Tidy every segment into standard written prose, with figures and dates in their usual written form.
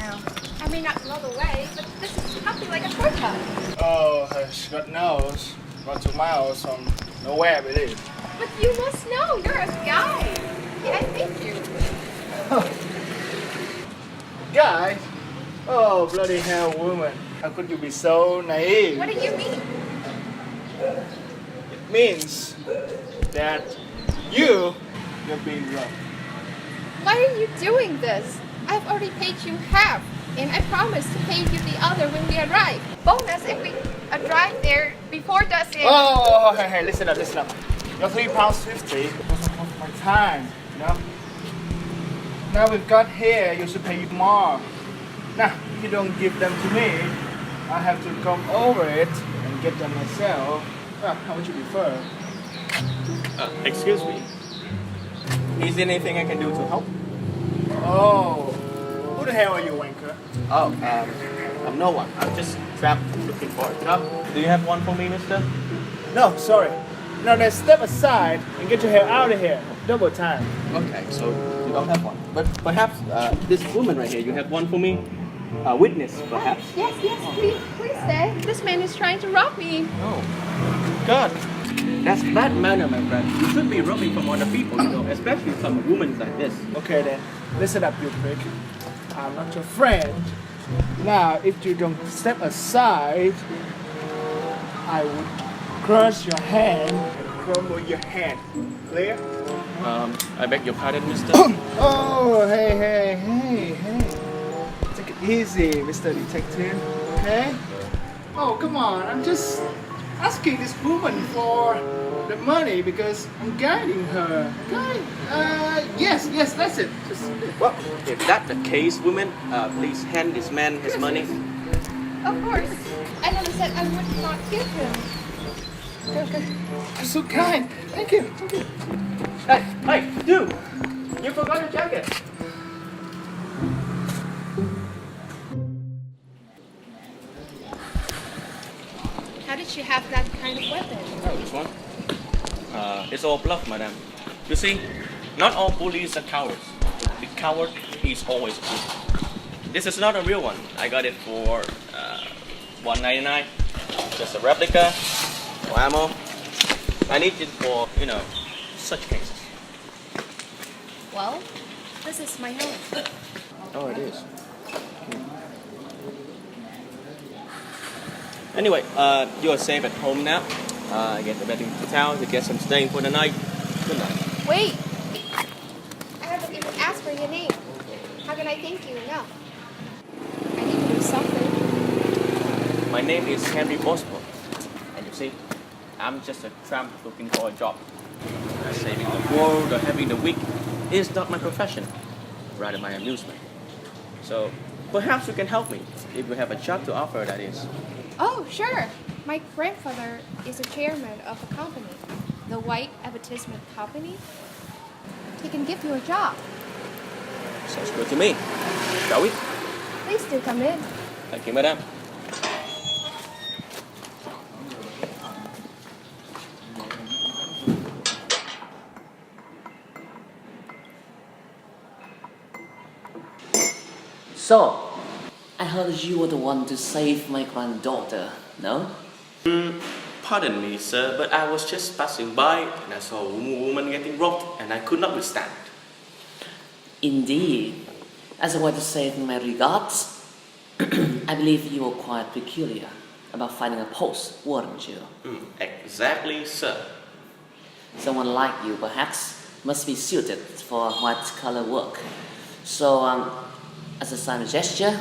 now. I may not know the way, but this is probably like a shortcut. Oh, God knows. About 2 miles from nowhere, I believe. But you must know, you're a guy. Yeah, thank you. Guy? Oh, bloody hell, woman. How could you be so naive? What do you mean? It means that you're being robbed. Why are you doing this? I've already paid you half, and I promised to pay you the other when we arrive. Bonus if we arrive there before dusk. Oh, hey, listen up. Your £3.50 was worth my time, you know? Now we've got here, you should pay more. Now, if you don't give them to me, I have to come over it and get them myself. Well, how would you prefer? Excuse me. Is there anything I can do to help? Oh, who the hell are you, wanker? Oh, I'm no one. I'm just trapped looking for a job. Do you have one for me, mister? No, sorry. Now then, step aside and get your hell out of here. Double time. Okay, so you don't have one. But perhaps this woman right here, you have one for me? A witness, perhaps? Yes, please stay. This man is trying to rob me. Oh, God. That's bad manner, my friend. You should be robbing from other people, you know, especially from a woman like this. Okay then, listen up, you prick. I'm not your friend. Now, if you don't step aside, I would crush your hand and crumble your hand. Clear? I beg your pardon, mister. Oh, hey. Take it easy, Mr. Detective, okay? Oh, come on, I'm just asking this woman for the money because I'm guiding her. Okay? Yes, that's it. Just... Well, if that's the case, woman, please hand this man his money. Of course. I never said I would not give him. Okay. You're so kind. Thank you. Hey, dude! You forgot your jacket. How did you have that kind of weapon? Oh, this one? It's all bluff, madam. You see, not all bullies are cowards. The coward is always good. This is not a real one. I got it for $1.99. Just a replica. No ammo. I need it for, such cases. Well, this is my home. Oh, it is. Anyway, you are safe at home now. Get ready to town to get some staying for the night. Good night. Wait! I haven't even asked for your name. How can I thank you enough? I need to do something. My name is Henry Bossborn. And you see, I'm just a tramp looking for a job. Saving the world or having the weak is not my profession, rather my amusement. So perhaps you can help me if you have a job to offer, that is. Oh, sure. My grandfather is the chairman of a company, the White Advertisement Company. He can give you a job. Sounds good to me. Shall we? Please do come in. Thank you, madam. So, I heard you were the one to save my granddaughter, no? Pardon me, sir, but I was just passing by and I saw a woman getting robbed and I could not withstand. Indeed. As a way to say my regards, I believe you were quite peculiar about finding a post, weren't you? Exactly, sir. Someone like you, perhaps, must be suited for white-collar work. So, as a sign of gesture,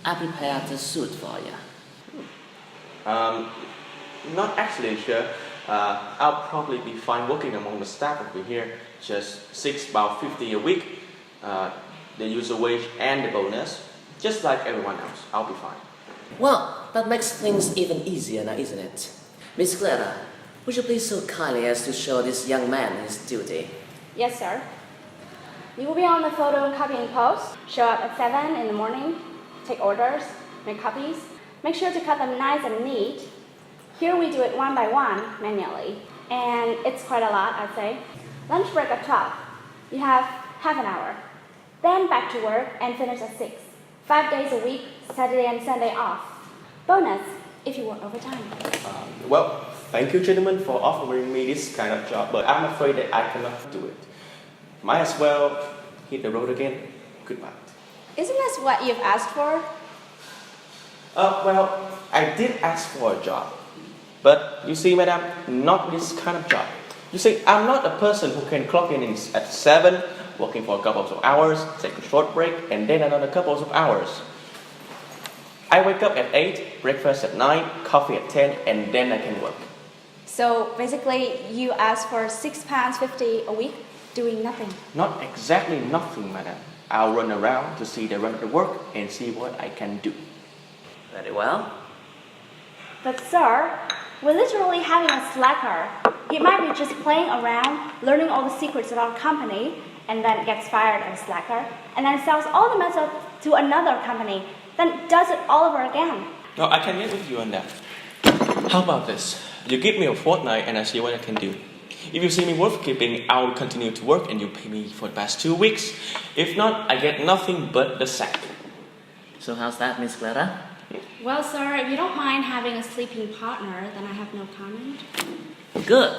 I prepared a suit for you. Not actually, sure. I'll probably be fine working among the staff over here. Just £6.50 a week. The usual wage and the bonus. Just like everyone else. I'll be fine. Well, that makes things even easier now, isn't it? Miss Clara, would you please so kindly as to show this young man his duty? Yes, sir. You will be on the photo copying post. Show up at 7 in the morning. Take orders. Make copies. Make sure to cut them nice and neat. Here we do it one by one, manually. And it's quite a lot, I'd say. Lunch break at 12. You have half an hour. Then back to work and finish at 6. 5 days a week, Saturday and Sunday off. Bonus if you work overtime. Well, thank you, gentlemen, for offering me this kind of job, but I'm afraid that I cannot do it. Might as well hit the road again. Goodbye. Isn't this what you've asked for? Well, I did ask for a job. But you see, madam, not this kind of job. You see, I'm not a person who can clock in at 7, working for a couple of hours, take a short break, and then another couple of hours. I wake up at 8, breakfast at 9, coffee at 10, and then I can work. So basically, you asked for £6.50 a week doing nothing. Not exactly nothing, madam. I'll run around to see the run of the work and see what I can do. Very well. But sir, we're literally having a slacker. He might be just playing around, learning all the secrets of our company, and then gets fired as a slacker, and then sells all the method to another company, then does it all over again. No, I can get with you on that. How about this? You give me a fortnight and I see what I can do. If you see me worth keeping, I'll continue to work and you pay me for the past 2 weeks. If not, I get nothing but the sack. So how's that, Miss Clara? Well, sir, if you don't mind having a sleeping partner, then I have no comment. Good.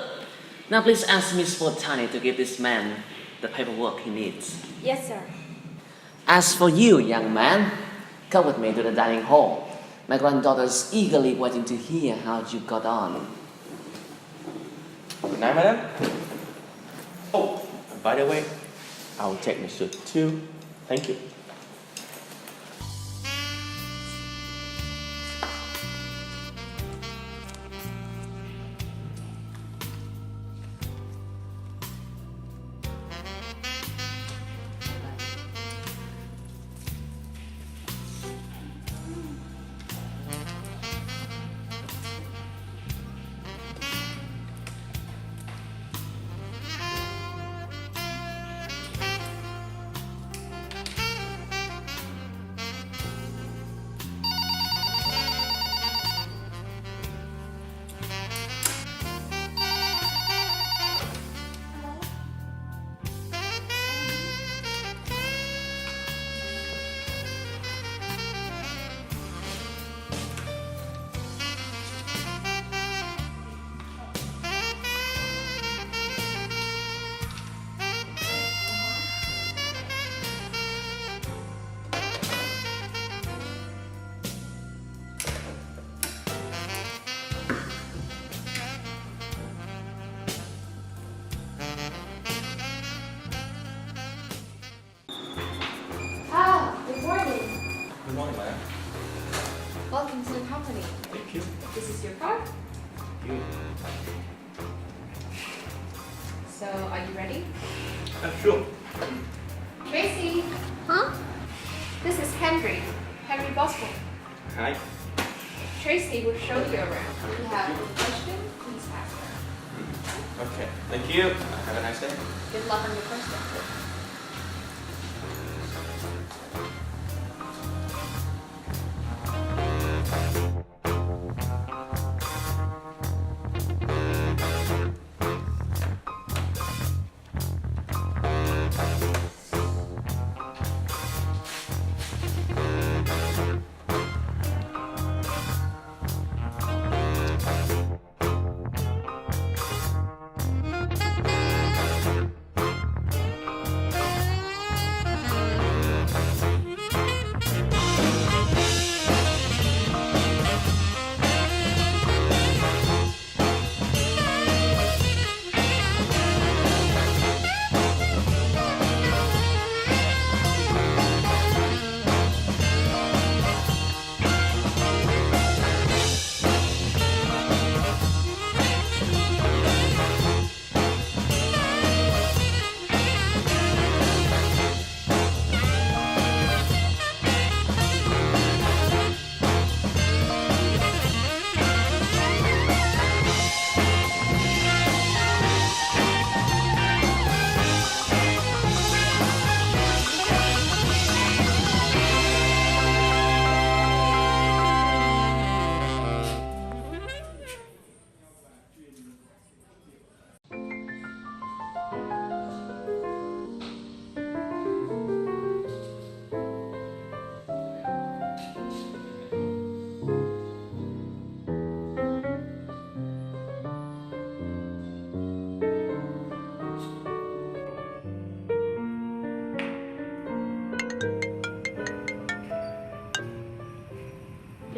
Now please ask Miss Fortani to give this man the paperwork he needs. Yes, sir. As for you, young man, come with me to the dining hall. My granddaughter's eagerly waiting to hear how you got on. Good night, madam. Oh, by the way, I'll take my suit too. Thank you. Welcome to the company. Thank you. This is your card. Thank you. So, are you ready? Sure. Tracy. Huh? This is Henry Bossborn. Hi. Tracy will show you around. If you have any questions, please ask her. Okay. Thank you. Have a nice day. Good luck on your first day.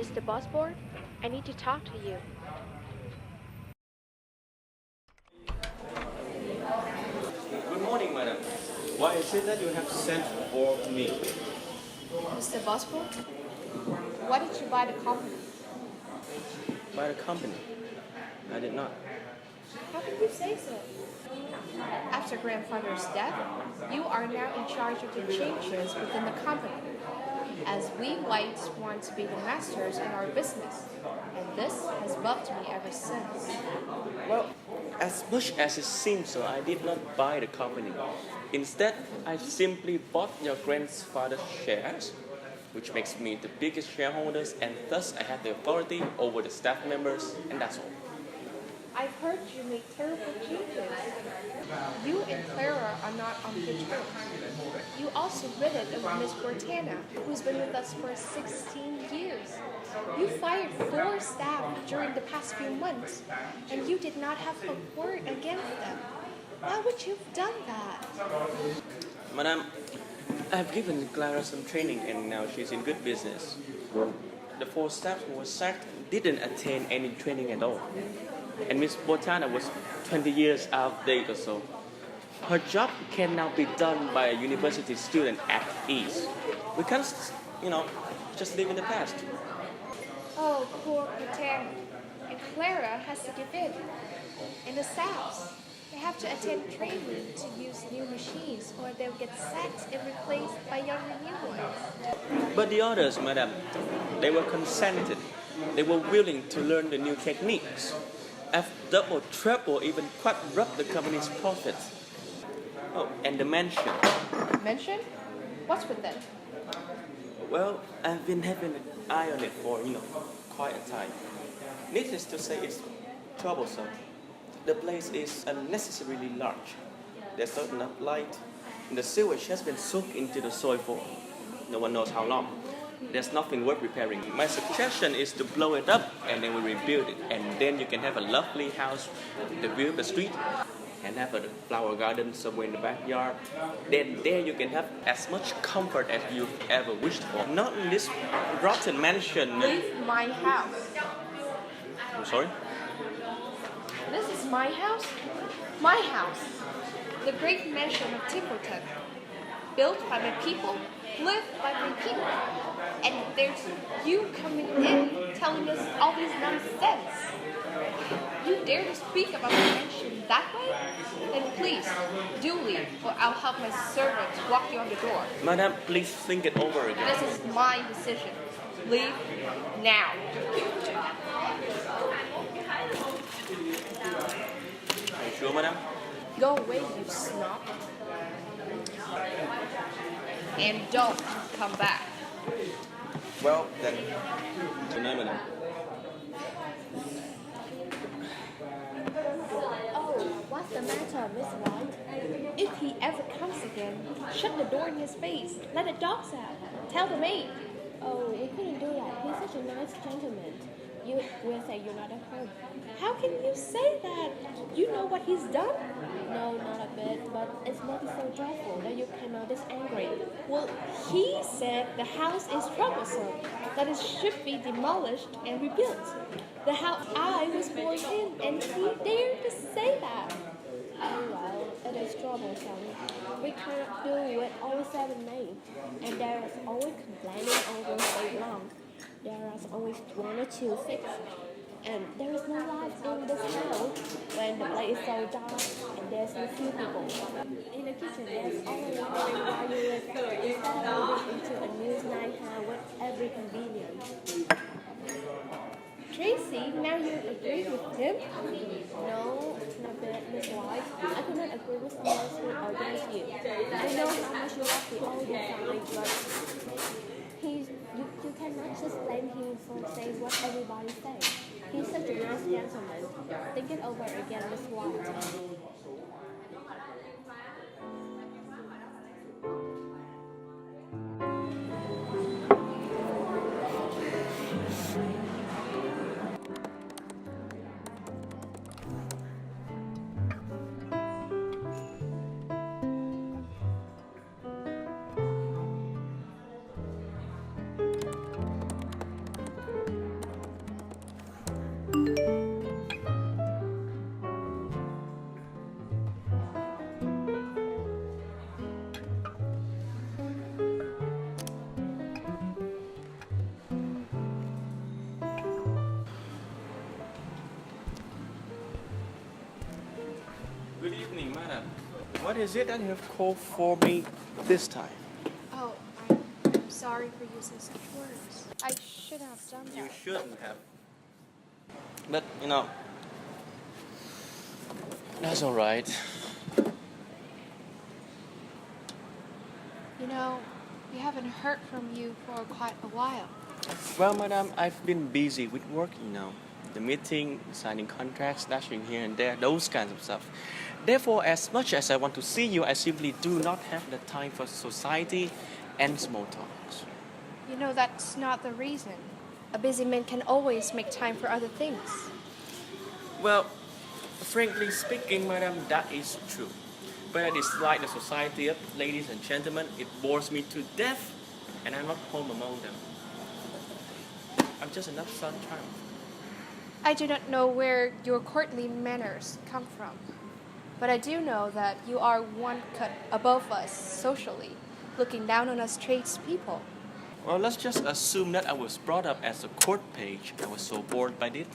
Mr. Bossborn, I need to talk to you. Good morning, madam. Why is it that you have sent for me? Mr. Bossborn, why did you buy the company? By the company? I did not. How can you say so? After grandfather's death, you are now in charge of the changes within the company, as we whites want to be the masters in our business, and this has bugged me ever since. Well, as much as it seems so, I did not buy the company. Instead, I simply bought your grandfather's shares, which makes me the biggest shareholders, and thus I have the authority over the staff members, and that's all. I've heard you make terrible changes. You and Clara are not on good terms. You also rid it of Miss Cortana, who's been with us for 16 years. You fired 4 staff during the past few months, and you did not have a word against them. Why would you have done that? Madam, I have given Clara some training and now she's in good business. The 4 staff who were sacked didn't attain any training at all. And Miss Botana was 20 years out of date or so. Her job can now be done by a university student at ease. We can't, just live in the past. Oh, poor Cortana. And Clara has to give in. And the staffs, they have to attend training to use new machines or they'll get sacked and replaced by younger new ones. But the others, madam, they were consented. They were willing to learn the new techniques. I've double, triple, even quadrupled the company's profits. Oh, and the mansion. Mention? What's with them? Well, I've been having an eye on it for, quite a time. Needless to say, it's troublesome. The place is unnecessarily large. There's not enough light, and the sewage has been soaked into the soil for no one knows how long. There's nothing worth repairing. My suggestion is to blow it up and then we rebuild it. And then you can have a lovely house with the view of the street and have a flower garden somewhere in the backyard. Then there you can have as much comfort as you've ever wished for. Not in this rotten mansion. Leave my house. I'm sorry? This is my house? My house. The great mansion of Timberton. Built by my people, lived by my people. And there's you coming in telling us all these nonsense. You dare to speak about the mansion that way? Then please, do leave, or I'll have my servants walk you on the door. Madam, please think it over again. This is my decision. Leave now. Are you sure, madam? Go away, you snob. And don't come back. Well, then, good night, madam. Oh, what's the matter, Miss White? If he ever comes again, shut the door in his face. Let the dogs out. Tell the maid. Oh, we couldn't do that. He's such a nice gentleman. You will say you're not at home. How can you say that? You know what he's done? No, not a bit, but it's not so dreadful that you came out this angry. Well, he said the house is troublesome, that it should be demolished and rebuilt. The house I was born in, and he dared to say that. Oh well, it is troublesome. We cannot do what all 7 made, and there is always complaining all day long. There is always 1 or 2 sick, and there is no life in this house when the place is so dark and there's no few people. In the kitchen, there's always wondering why you live here instead of moving into a new nice house with every convenience. Tracy, now you agree with him? No, not bad, Miss White. I cannot agree with someone who against you. I know how much you love the old family, but you cannot just blame him for saying what everybody says. He's such a nice gentleman. Think it over again, Miss White. What is it that you have called for me this time? Oh, I'm sorry for using such words. I shouldn't have done that. You shouldn't have. But, you know, that's all right. You know, we haven't heard from you for quite a while. Well, madam, I've been busy with work, you know. The meeting, signing contracts, dashing here and there, those kinds of stuff. Therefore, as much as I want to see you, I simply do not have the time for society and small talks. You know, that's not the reason. A busy man can always make time for other things. Well, frankly speaking, madam, that is true. But I dislike the society of ladies and gentlemen. It bores me to death, and I'm not home among them. I'm just another son child. I do not know where your courtly manners come from, but I do know that you are one cut above us socially, looking down on us tradespeople. Well, let's just assume that I was brought up as a court page. I was so bored by it.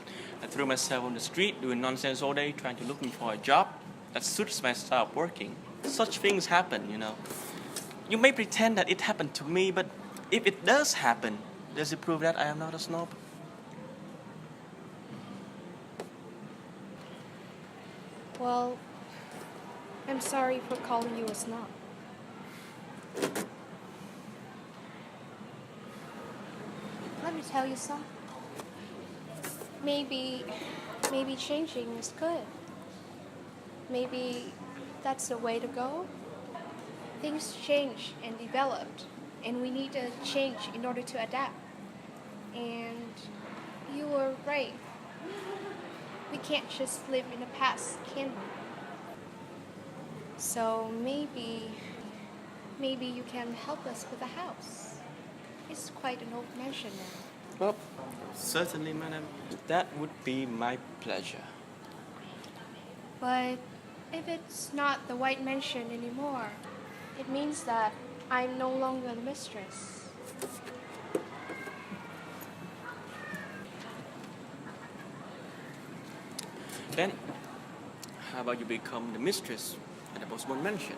I threw myself on the street doing nonsense all day, trying to look for a job that suits my style of working. Such things happen, you know. You may pretend that it happened to me, but if it does happen, does it prove that I am not a snob? Well, I'm sorry for calling you a snob. Let me tell you something. Maybe changing is good. Maybe that's the way to go. Things change and develop, and we need to change in order to adapt. And you were right. We can't just live in the past, can we? So maybe you can help us with the house. It's quite an old mansion now. Well, certainly, madam. That would be my pleasure. But if it's not the white mansion anymore, it means that I'm no longer the mistress. Then, how about you become the mistress at the Bossborn mansion?